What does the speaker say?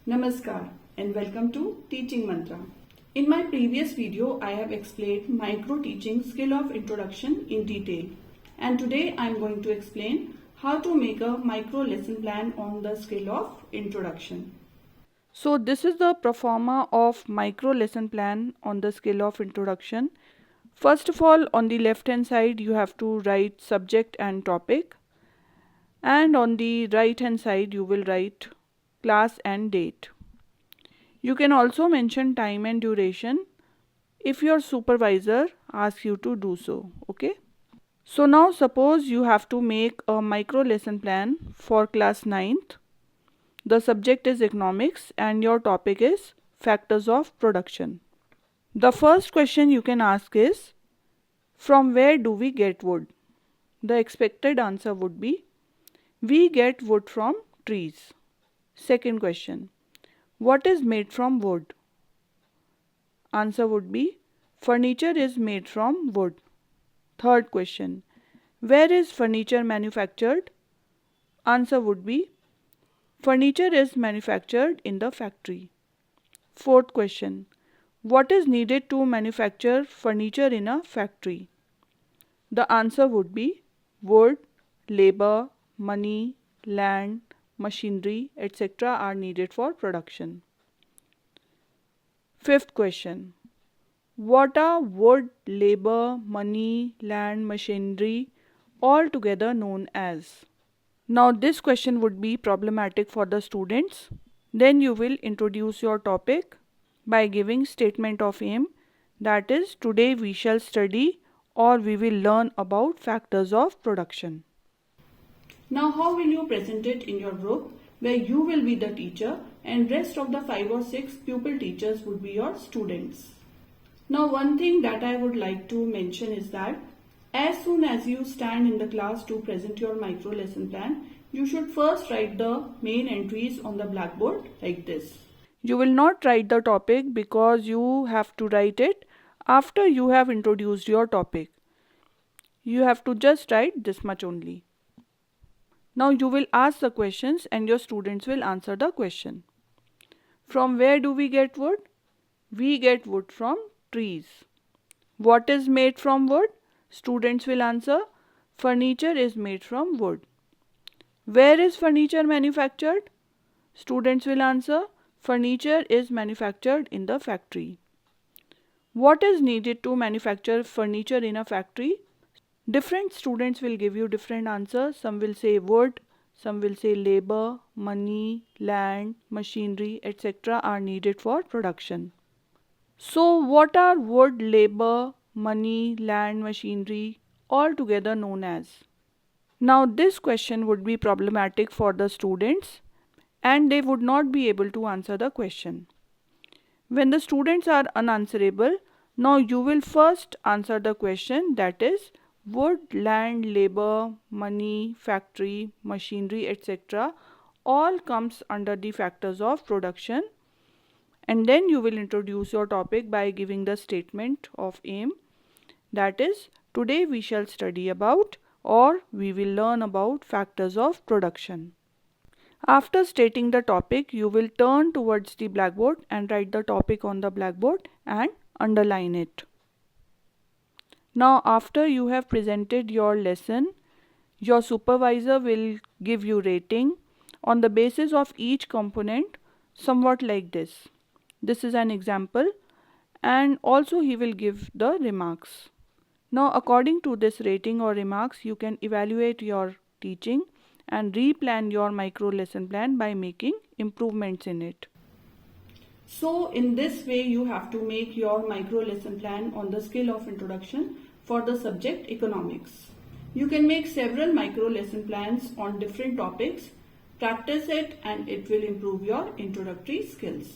Namaskar and welcome to Teaching Mantra. In my previous video, I have explained micro teaching skill of introduction in detail. And today I am going to explain how to make a micro lesson plan on the skill of introduction. So this is the proforma of micro lesson plan on the skill of introduction. First of all, on the left hand side you have to write subject and topic, and on the right hand side you will write class and date. You can also mention time and duration if your supervisor asks you to do so. Okay. So now suppose you have to make a micro lesson plan for class 9th. The subject is economics and your topic is factors of production. The first question you can ask is, from where do we get wood? The expected answer would be, we get wood from trees. Second question, what is made from wood? Answer would be, furniture is made from wood. Third question, where is furniture manufactured? Answer would be, furniture is manufactured in the factory. Fourth question, what is needed to manufacture furniture in a factory? The answer would be wood, labor, money, land, machinery, etc. are needed for production. Fifth question, what are wood, labor, money, land, machinery all together known as? Now this question would be problematic for the students. Then you will introduce your topic by giving statement of aim, that is, today we shall study or we will learn about factors of production. Now how will you present it in your group where you will be the teacher and rest of the 5 or 6 pupil teachers would be your students. Now one thing that I would like to mention is that as soon as you stand in the class to present your micro lesson plan, you should first write the main entries on the blackboard like this. You will not write the topic because you have to write it after you have introduced your topic. You have to just write this much only. Now you will ask the questions and your students will answer the question. From where do we get wood? We get wood from trees. What is made from wood? Students will answer, furniture is made from wood. Where is furniture manufactured? Students will answer, furniture is manufactured in the factory. What is needed to manufacture furniture in a factory? Different students will give you different answers. Some will say wood, some will say labor, money, land, machinery, etc. are needed for production. So what are wood, labor, money, land, machinery all together known as? Now this question would be problematic for the students and they would not be able to answer the question. When the students are unanswerable, now you will first answer the question, that is, wood, land, labor, money, factory, machinery, etc. all comes under the factors of production, and then you will introduce your topic by giving the statement of aim, that is, today we shall study about or we will learn about factors of production. After stating the topic, you will turn towards the blackboard and write the topic on the blackboard and underline it. Now after you have presented your lesson, your supervisor will give you rating on the basis of each component, somewhat like this. This is an example, and also he will give the remarks. Now according to this rating or remarks, you can evaluate your teaching and replan your micro lesson plan by making improvements in it. So in this way you have to make your micro lesson plan on the skill of introduction for the subject economics. You can make several micro lesson plans on different topics, practice it and it will improve your introductory skills.